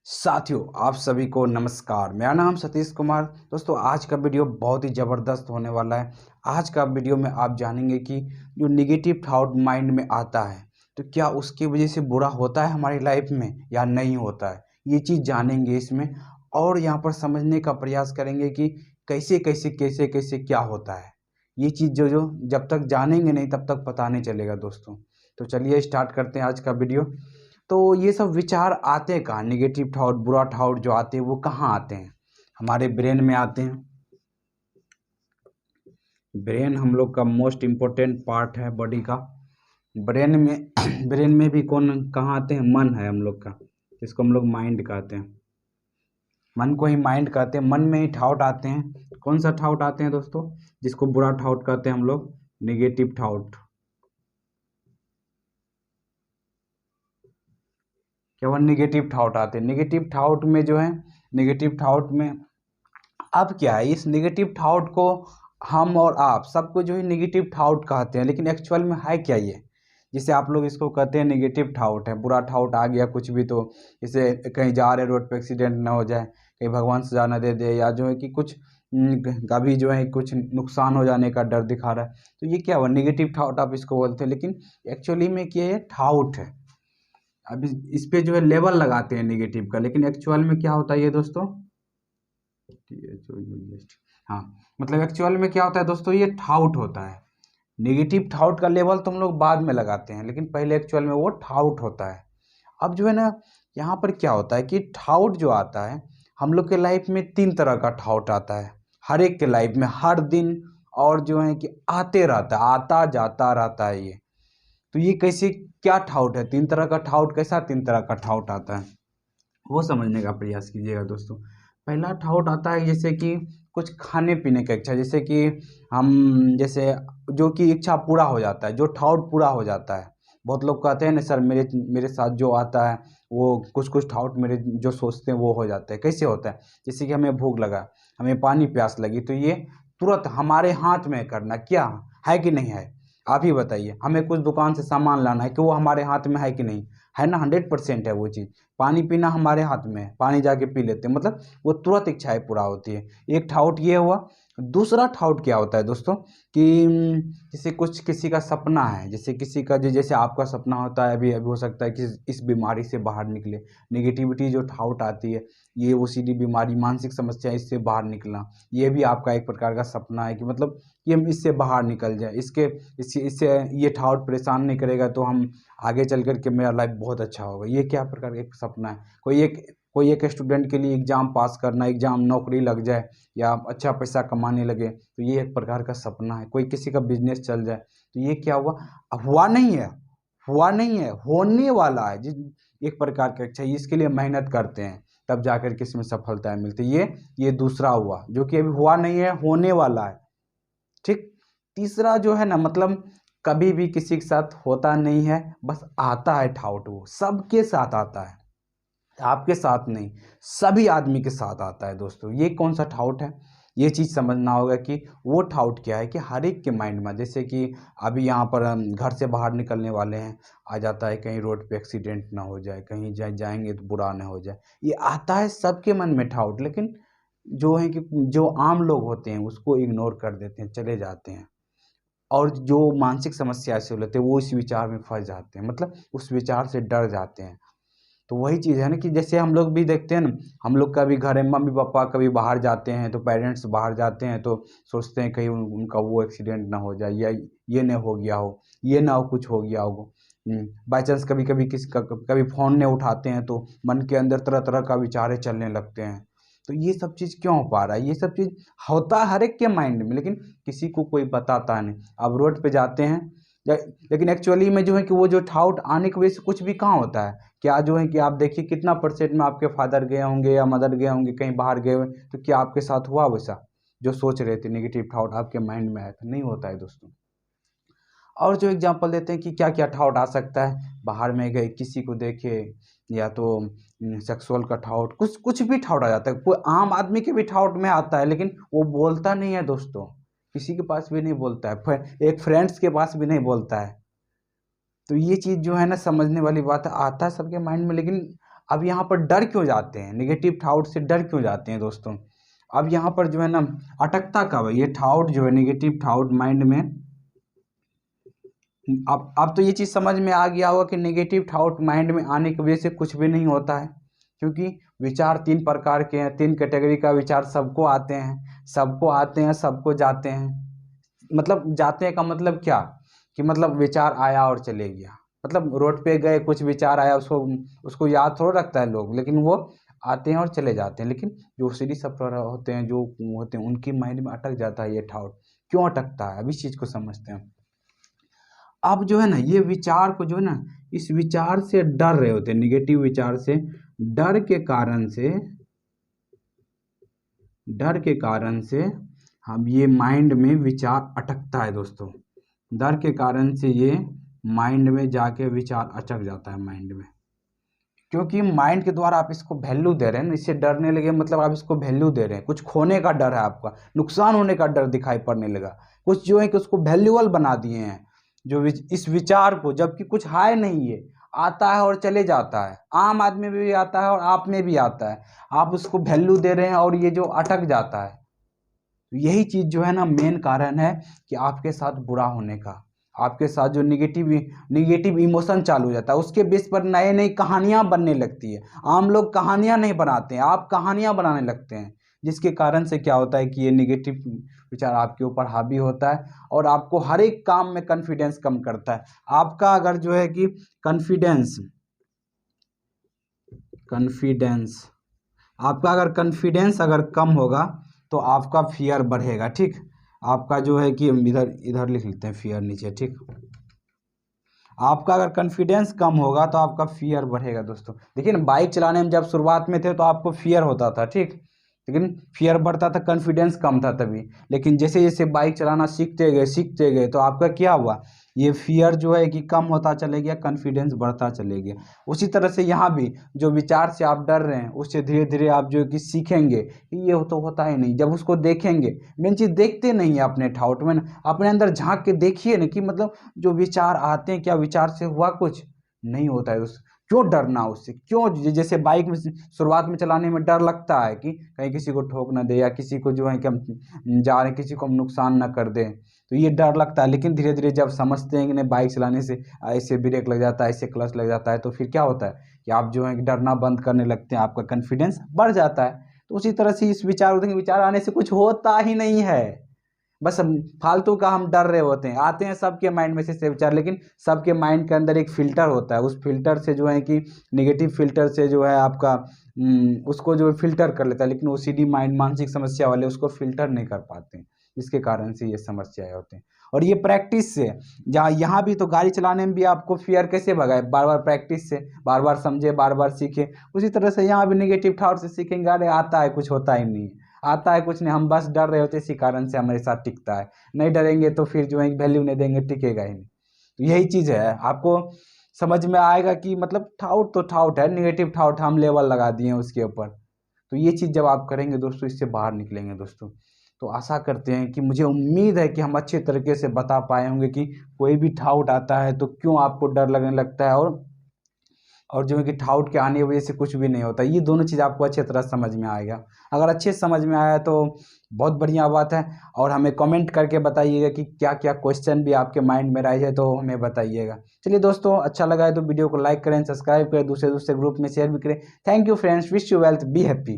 साथियों, आप सभी को नमस्कार। मेरा नाम सतीश कुमार। दोस्तों, आज का वीडियो बहुत ही ज़बरदस्त होने वाला है। आज का वीडियो में आप जानेंगे कि जो निगेटिव थॉट माइंड में आता है तो क्या उसकी वजह से बुरा होता है हमारी लाइफ में या नहीं होता है, ये चीज़ जानेंगे इसमें। और यहाँ पर समझने का प्रयास करेंगे कि कैसे कैसे कैसे कैसे क्या होता है। ये चीज़ जो जो जब तक जानेंगे नहीं तब तक पता नहीं चलेगा दोस्तों। तो चलिए स्टार्ट करते हैं आज का वीडियो। तो ये सब विचार आते कहाँ, निगेटिव थॉट, बुरा थॉट जो आते हैं वो कहाँ आते हैं? हमारे ब्रेन में आते हैं। ब्रेन हम लोग का मोस्ट इम्पोर्टेंट पार्ट है बॉडी का। ब्रेन में ब्रेन में भी कौन कहाँ आते हैं? मन है हम लोग का, जिसको हम लोग माइंड कहते हैं। मन को ही माइंड कहते हैं। मन में ही थॉट आते हैं। कौन सा थॉट आते हैं दोस्तों? जिसको बुरा थॉट कहते हैं हम लोग, निगेटिव थॉट। केवल निगेटिव थॉट आते हैं। निगेटिव थॉट में जो है, निगेटिव थॉट में अब क्या है, इस निगेटिव थॉट को हम और आप सबको जो है निगेटिव थॉट कहते हैं, लेकिन एक्चुअल में है क्या ये? जिसे आप लोग इसको कहते हैं निगेटिव थॉट है, बुरा थॉट आ गया कुछ भी, तो जैसे कहीं जा रहे रोड पे एक्सीडेंट ना हो जाए, कहीं भगवान सजा ना दे दे, या जो है कि कुछ कभी जो है कुछ नुकसान हो जाने का डर दिखा रहा है, तो ये क्या हुआ? निगेटिव थॉट आप इसको बोलते हैं। लेकिन एक्चुअली में क्या है? थॉट है। अब इस पे जो है लेवल लगाते हैं निगेटिव का, लेकिन एक्चुअल में क्या होता है ये दोस्तों? हाँ, मतलब एक्चुअल में क्या होता है दोस्तों? ये थाउट होता है। नेगेटिव थाउट का लेवल तुम लोग बाद में लगाते हैं, लेकिन पहले एक्चुअल में वो थाउट होता है। अब जो है ना, यहाँ पर क्या होता है कि थाउट जो आता है, हम लोग के लाइफ में 3 तरह का थाउट आता है। हर एक के लाइफ में हर दिन, और जो है कि आते रहता है, आता जाता रहता है ये। तो ये कैसे, क्या थाउट है? 3 तरह का थाउट कैसा 3 तरह का थाउट आता है, वो समझने का प्रयास कीजिएगा दोस्तों। पहला थॉट आता है जैसे कि कुछ खाने पीने का इच्छा, जैसे कि हम, जैसे जो कि इच्छा पूरा हो जाता है, जो थॉट पूरा हो जाता है। बहुत लोग कहते हैं ना, सर मेरे मेरे साथ जो आता है वो कुछ कुछ थॉट मेरे जो सोचते हैं वो हो जाते हैं। कैसे होता है? जैसे कि हमें भूख लगा, हमें पानी प्यास लगी, तो ये तुरंत हमारे हाथ में करना, क्या है कि नहीं है? आप ही बताइए। हमें कुछ दुकान से सामान लाना है, कि वो हमारे हाथ में है कि नहीं है? ना, 100% है वो चीज़। पानी पीना हमारे हाथ में है, पानी जाके पी लेते हैं, मतलब वो तुरंत इच्छाएं पूरा होती है। एक थाउट ये हुआ। दूसरा थाउट क्या होता है दोस्तों कि जैसे कुछ किसी का सपना है, जैसे किसी का जैसे आपका सपना होता है, अभी अभी हो सकता है कि इस बीमारी से बाहर निकले। नेगेटिविटी जो थाउट आती है, ये ओसीडी बीमारी, मानसिक समस्या, इससे बाहर निकलना, ये भी आपका एक प्रकार का सपना है कि मतलब कि हम इससे बाहर निकल जाए, इससे ये थाउट परेशान नहीं करेगा तो हम आगे चल कर के मेरा लाइफ बहुत अच्छा होगा। ये क्या प्रकार का एक सपना है? कोई एक स्टूडेंट के लिए एग्ज़ाम पास करना, एग्ज़ाम नौकरी लग जाए, या अच्छा पैसा कमाने लगे, तो ये एक प्रकार का सपना है। कोई किसी का बिजनेस चल जाए, तो ये क्या हुआ? हुआ नहीं है, हुआ नहीं है, होने वाला है। जिस एक प्रकार का अच्छा, इसके लिए मेहनत करते हैं तब जाकर के इसमें सफलता मिलती है। ये दूसरा हुआ, जो कि अभी हुआ नहीं है, होने वाला है। ठीक। तीसरा जो है ना, मतलब कभी भी किसी के साथ होता नहीं है, बस आता है ठाउट, वो सबके साथ आता है, आपके साथ नहीं, सभी आदमी के साथ आता है दोस्तों। ये कौन सा ठाउट है? ये चीज़ समझना होगा कि वो ठाउट क्या है, कि हर एक के माइंड में, जैसे कि अभी यहाँ पर हम घर से बाहर निकलने वाले हैं, आ जाता है कहीं रोड पे एक्सीडेंट ना हो जाए, कहीं जाएंगे तो बुरा ना हो जाए, ये आता है सबके मन में ठाउट। लेकिन जो है कि जो आम लोग होते हैं उसको इग्नोर कर देते हैं, चले जाते हैं। और जो मानसिक समस्या से लेते हैं वो इस विचार में फंस जाते हैं, मतलब उस विचार से डर जाते हैं। तो वही चीज़ है ना, कि जैसे हम लोग भी देखते हैं ना, हम लोग का भी घर है, मम्मी पापा कभी बाहर जाते हैं, तो पेरेंट्स बाहर जाते हैं तो सोचते हैं कहीं उनका वो एक्सीडेंट ना हो जाए, या ये ना हो गया हो, ये ना हो कुछ हो गया हो। बाई चांस कभी कभी किसी का कभी फ़ोन नहीं उठाते हैं तो मन के अंदर तरह तरह का विचारें चलने लगते हैं। तो ये सब चीज़ क्यों हो पा रहा है? ये सब चीज़ होता है हर एक के माइंड में, लेकिन किसी को कोई बताता नहीं। अब रोड पे जाते हैं, लेकिन एक्चुअली में जो है कि वो जो थाउट आने की वजह से कुछ भी कहाँ होता है। क्या जो है कि आप देखिए कितना परसेंट में आपके फादर गए होंगे या मदर गए होंगे कहीं बाहर गए हुए, तो क्या आपके साथ हुआ वैसा? जो सोच रहे थे नेगेटिव थाउट आपके माइंड में आया था, नहीं होता है दोस्तों। और जो एग्जांपल देते हैं कि क्या क्या थाउट आ सकता है, बाहर में गए किसी को देखे, या तो सेक्सुअल का थाउट, कुछ कुछ भी थाउट आ जाता है। कोई आम आदमी के भी थाउट में आता है, लेकिन वो बोलता नहीं है दोस्तों, किसी के पास भी नहीं बोलता है, एक फ्रेंड्स के पास भी नहीं बोलता है। तो ये चीज़ जो है ना, समझने वाली बात है, आता है सबके माइंड में, लेकिन अब यहाँ पर डर क्यों जाते हैं, निगेटिव थाउट से डर क्यों जाते हैं दोस्तों? अब यहाँ पर जो है ना अटकता कब है ये थाउट जो है, नेगेटिव थाउट माइंड में। अब तो ये चीज़ समझ में आ गया होगा कि नेगेटिव थाउट माइंड में आने की वजह से कुछ भी नहीं होता है, क्योंकि विचार 3 प्रकार के हैं, 3 कैटेगरी का विचार सबको आते हैं, सबको आते हैं, सबको जाते हैं। मतलब जाते हैं का मतलब क्या, कि मतलब विचार आया और चले गया, मतलब रोड पे गए कुछ विचार आया, उसको याद थोड़ा रखता है लोग, लेकिन वो आते हैं और चले जाते हैं। लेकिन जो सीधी सफर होते हैं, जो होते हैं, उनकी माइंड में अटक जाता है ये थाउट। क्यों अटकता है, अब इस चीज़ को समझते हैं। अब जो है ना ये विचार को जो है ना, इस विचार से डर रहे होते हैं, निगेटिव विचार से, डर के कारण से हम ये माइंड में विचार अटकता है दोस्तों। डर के कारण से ये माइंड में जाके विचार अटक जाता है माइंड में, क्योंकि माइंड के द्वारा आप इसको वैल्यू दे रहे हैं ना, इससे डरने लगे, मतलब आप इसको वैल्यू दे रहे हैं, कुछ खोने का डर है आपका, नुकसान होने का डर दिखाई पड़ने लगा, कुछ जो है कि उसको वैल्यूअल बना दिए हैं जो इस विचार को, जबकि कुछ है नहीं, ये आता है और चले जाता है, आम आदमी में भी आता है और आप में भी आता है, आप उसको वैल्यू दे रहे हैं और ये जो अटक जाता है। यही चीज़ जो है ना मेन कारण है कि आपके साथ बुरा होने का, आपके साथ जो निगेटिव इमोशन चालू हो जाता है, उसके बेस पर नए नई कहानियां बनने लगती है। आम लोग कहानियां नहीं बनाते हैं, आप कहानियां बनाने लगते हैं, जिसके कारण से क्या होता है कि ये निगेटिव विचार आपके ऊपर हावी होता है और आपको हर एक काम में कॉन्फिडेंस कम करता है। आपका अगर जो है कि कॉन्फिडेंस आपका अगर कॉन्फिडेंस अगर कम होगा तो आपका फियर बढ़ेगा, ठीक। आपका जो है कि इधर लिख लेते हैं फियर नीचे, ठीक। आपका अगर कॉन्फिडेंस कम होगा तो आपका फियर बढ़ेगा दोस्तों। देखिए ना, बाइक चलाने में जब शुरुआत में थे तो आपको फियर होता था, ठीक, लेकिन फियर बढ़ता था, कॉन्फिडेंस कम था तभी। लेकिन जैसे जैसे बाइक चलाना सीखते गए तो आपका क्या हुआ, ये फियर जो है कि कम होता चले गया, कॉन्फिडेंस बढ़ता चले गया। उसी तरह से यहाँ भी जो विचार से आप डर रहे हैं, उससे धीरे धीरे आप जो है कि सीखेंगे कि ये तो होता ही नहीं। जब उसको देखेंगे, मेन चीज़ देखते नहीं है अपने ठाउट में, अपने अंदर झांक के देखिए ना कि मतलब जो विचार आते हैं, क्या विचार से हुआ कुछ नहीं होता है। उस क्यों डरना उससे, क्यों, जैसे बाइक में शुरुआत में चलाने में डर लगता है कि कहीं किसी को ठोक ना दे, या किसी को जो है कि हम जा रहे हैं किसी को हम नुकसान ना कर दें, तो ये डर लगता है। लेकिन धीरे धीरे जब समझते हैं कि नहीं, बाइक चलाने से ऐसे ब्रेक लग जाता है, ऐसे क्लच लग जाता है, तो फिर क्या होता है कि आप जो है डरना बंद करने लगते हैं, आपका कॉन्फिडेंस बढ़ जाता है। तो उसी तरह से इस विचार आने से कुछ होता ही नहीं है, बस हम फालतू का हम डर रहे होते हैं। आते हैं सबके माइंड में से विचार, लेकिन सबके माइंड के अंदर एक फ़िल्टर होता है, उस फिल्टर से जो है कि निगेटिव फिल्टर से जो है आपका उसको जो फ़िल्टर कर लेता है, लेकिन ओसीडी माइंड, मानसिक समस्या वाले उसको फ़िल्टर नहीं कर पाते हैं, जिसके कारण से ये समस्याएं होते हैं। और ये प्रैक्टिस से, जहाँ यहाँ भी तो गाड़ी चलाने में भी आपको फियर कैसे भगाए, बार बार प्रैक्टिस से, बार बार समझे, बार बार सीखे। उसी तरह से यहाँ भी निगेटिव थॉट से सीखेंगे, अरे आता है कुछ होता ही नहीं है, आता है कुछ नहीं, हम बस डर रहे होते, इसी कारण से हमारे साथ टिकता है। नहीं डरेंगे तो फिर जो है वैल्यू नहीं देंगे, टिकेगा ही नहीं। तो यही चीज़ है, आपको समझ में आएगा कि मतलब ठाउट तो ठाउट है, निगेटिव ठाउट हम लेवल लगा दिए हैं उसके ऊपर। तो ये चीज़ जब आप करेंगे दोस्तों, इससे बाहर निकलेंगे दोस्तों। तो आशा करते हैं कि, मुझे उम्मीद है कि हम अच्छे तरीके से बता पाए होंगे कि कोई भी ठाउट आता है तो क्यों आपको डर लगने लगता है, और जो है कि ठाउट के आने की वजह से कुछ भी नहीं होता। ये दोनों चीज़ आपको अच्छे तरह समझ में आएगा। अगर अच्छे से समझ में आया तो बहुत बढ़िया बात है, और हमें कमेंट करके बताइएगा कि क्या क्या क्वेश्चन भी आपके माइंड में राइज है, तो हमें बताइएगा। चलिए दोस्तों, अच्छा लगा है तो वीडियो को लाइक करें, सब्सक्राइब करें, दूसरे ग्रुप में शेयर भी करें। Thank you friends, wish you wealth, be happy.